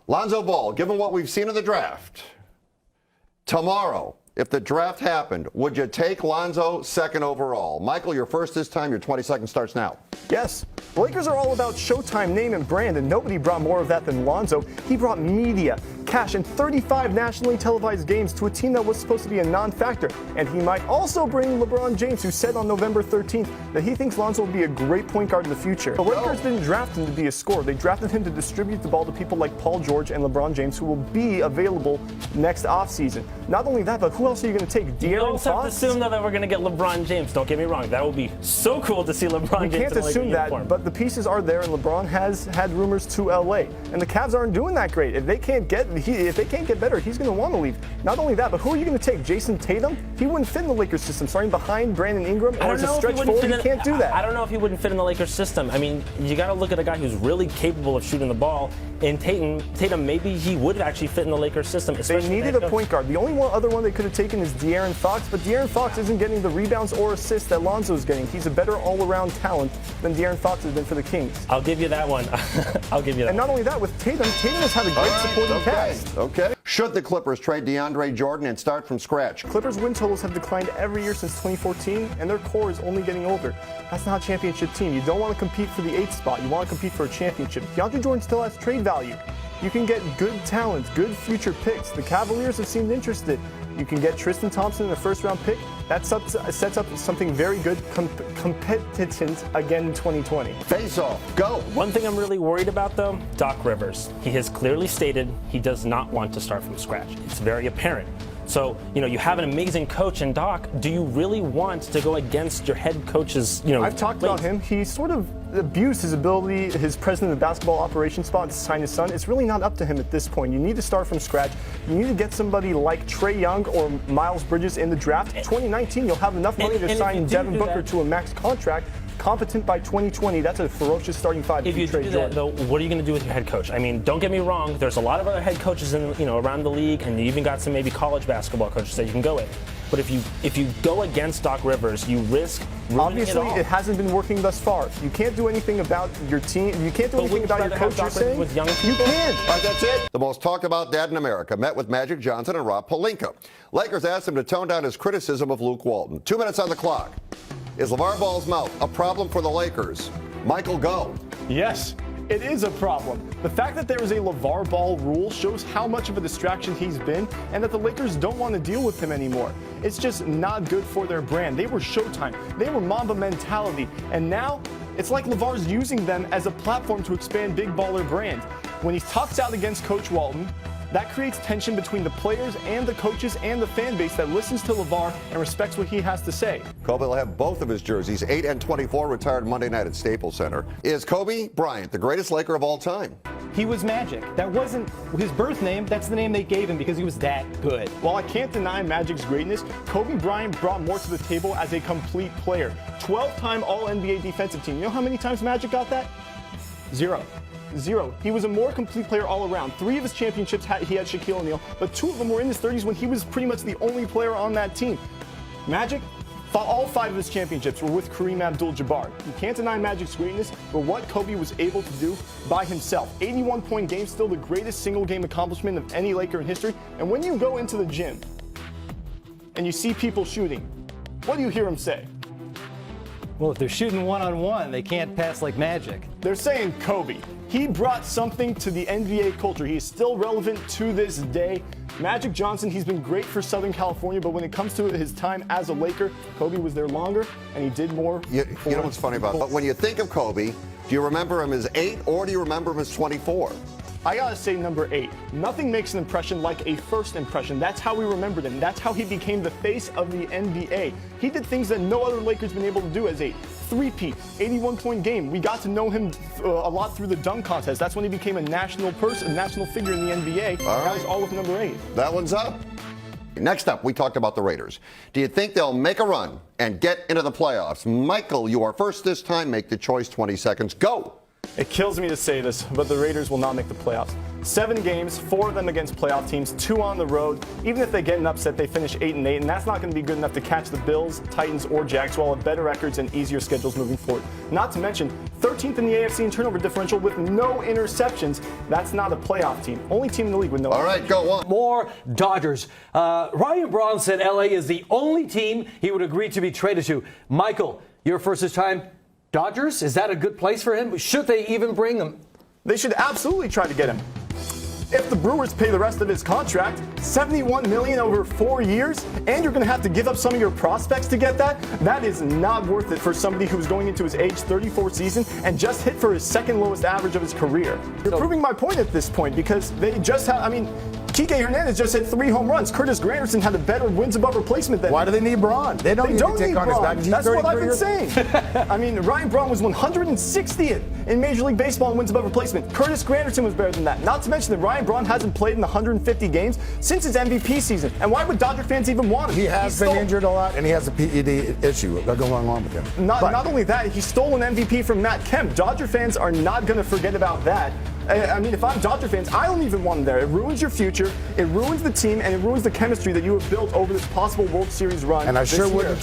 Lonzo Ball, given what we've seen of the draft, tomorrow, if the draft happened, would you take Lonzo second overall? Michael, you're first this time. Your 20 seconds starts now. Yes. The Lakers are all about Showtime name and brand, and nobody brought more of that than Lonzo. He brought media, cash, and 35 nationally televised games to a team that was supposed to be a non-factor. And he might also bring LeBron James, who said on November 13th that he thinks Lonzo will be a great point guard in the future. The Lakers didn't draft him to be a scorer. They drafted him to distribute the ball to people like Paul George and LeBron James, who will be available next offseason. Not only that, but who else are you going to take? You also have to assume that we're going to get LeBron James. Don't get me wrong. That would be so cool to see LeBron James. You can't assume that, but the pieces are there, and LeBron has had rumors to LA. And the Cavs aren't doing that great. If they can't get better, he's going to want to leave. Not only that, but who are you going to take? Jason Tatum? He wouldn't fit in the Lakers system. Starting behind Brandon Ingram, or as a stretch forward, he can't do that. I don't know if he wouldn't fit in the Lakers system. I mean, you got to look at a guy who's really capable of shooting the ball. And Tatum, maybe he would actually fit in the Lakers system. They needed a point guard. The only other one they could have taken is De'Aaron Fox, but De'Aaron Fox isn't getting the rebounds or assists that Lonzo's getting. He's a better all-around talent than De'Aaron Fox has been for the Kings. I'll give you that one. I'll give you that. And not only that, with Tatum has had a great supporting cast. Okay. Should the Clippers trade DeAndre Jordan and start from scratch? Clippers win totals have declined every year since 2014, and their core is only getting older. That's not a championship team. You don't want to compete for the 8th spot. You want to compete for a championship. DeAndre Jordan still has trade value. You can get good talent, good future picks. The Cavaliers have seemed interested. You can get Tristan Thompson in a first-round pick. That sets up something very good, competitive again in 2020. Face off. Go. One thing I'm really worried about, though, Doc Rivers. He has clearly stated he does not want to start from scratch. It's very apparent. So, you have an amazing coach in Doc. Do you really want to go against your head coach's, I've talked about him. He sort of abused his ability, his president of basketball operations spot to sign his son. It's really not up to him at this point. You need to start from scratch. You need to get somebody like Trae Young or Miles Bridges in the draft. 2019, you'll have enough money to sign Devin Booker to a max contract. Competent by 2020, that's a ferocious starting five. If you do that, though, what are you going to do with your head coach? I mean, don't get me wrong. There's a lot of other head coaches around the league, and you even got some maybe college basketball coaches that you can go with. But if you go against Doc Rivers, you risk ruining Obviously, it all. It hasn't been working thus far. You can't do anything about your team. You can't do anything about your coach. You're saying with young people? You can. All right, that's it. The most talked about dad in America met with Magic Johnson and Rob Pelinka. Lakers asked him to tone down his criticism of Luke Walton. 2 minutes on the clock. Is LeVar Ball's mouth a problem for the Lakers? Michael, go. Yes, it is a problem. The fact that there is a LeVar Ball rule shows how much of a distraction he's been, and that the Lakers don't want to deal with him anymore. It's just not good for their brand. They were Showtime. They were Mamba mentality. And now it's like LeVar's using them as a platform to expand Big Baller brand. When he talks out against Coach Walton, that creates tension between the players and the coaches and the fan base that listens to LeVar and respects what he has to say. Kobe will have both of his jerseys, 8 and 24, retired Monday night at Staples Center. Is Kobe Bryant the greatest Laker of all time? He was Magic. That wasn't his birth name. That's the name they gave him because he was that good. While I can't deny Magic's greatness, Kobe Bryant brought more to the table as a complete player. 12-time All-NBA defensive team. You know how many times Magic got that? Zero. He was a more complete player all around. 3 of his championships he had Shaquille O'Neal, but 2 of them were in his 30s when he was pretty much the only player on that team. Magic, all 5 of his championships were with Kareem Abdul-Jabbar. You can't deny Magic's greatness, but what Kobe was able to do by himself. 81-point game, still the greatest single-game accomplishment of any Laker in history. And when you go into the gym and you see people shooting, what do you hear them say? Well, if they're shooting one-on-one, they can't pass like Magic. They're saying Kobe. He brought something to the NBA culture. He is still relevant to this day. Magic Johnson, he's been great for Southern California, but when it comes to his time as a Laker, Kobe was there longer, and he did more. You know what's funny about it? But when you think of Kobe, do you remember him as 8 or do you remember him as 24? I gotta say number 8. Nothing makes an impression like a first impression. That's how we remembered him. That's how he became the face of the NBA. He did things that no other Laker's been able to do as 8. 3-peat, 81-point game. We got to know him a lot through the dunk contest. That's when he became a national figure in the NBA. All right. That was all with number 8. That one's up. Next up, we talked about the Raiders. Do you think they'll make a run and get into the playoffs? Michael, you are first this time. Make the choice. 20 seconds. Go. It kills me to say this, but the Raiders will not make the playoffs. 7 games, 4 of them against playoff teams, 2 on the road. Even if they get an upset, they finish 8-8, and that's not going to be good enough to catch the Bills, Titans, or Jags, while have better records and easier schedules moving forward. Not to mention, 13th in the AFC in turnover differential with no interceptions. That's not a playoff team. Only team in the league with no. All right, go on. More Dodgers. Ryan Braun said LA is the only team he would agree to be traded to. Michael, your first time Dodgers? Is that a good place for him? Should they even bring him? They should absolutely try to get him. If the Brewers pay the rest of his contract, $71 million over 4 years, and you're going to have to give up some of your prospects to get that, that is not worth it for somebody who's going into his age 34 season and just hit for his second lowest average of his career. You're proving my point at this point because they just have, Kike Hernandez just hit 3 home runs. Curtis Granderson had a better wins above replacement than Why do they need Braun? They don't need to take on his back. That's what I've been saying. Ryan Braun was 160th in Major League Baseball in wins above replacement. Curtis Granderson was better than that. Not to mention that Ryan Braun hasn't played in 150 games since his MVP season. And why would Dodger fans even want him? He has been injured a lot, and he has a PED issue going on with him. Not only that, he stole an MVP from Matt Kemp. Dodger fans are not going to forget about that. If I'm Dodger fans, I don't even want him there. It ruins your future, it ruins the team, and it ruins the chemistry that you have built over this possible World Series run. And I this sure year. wouldn't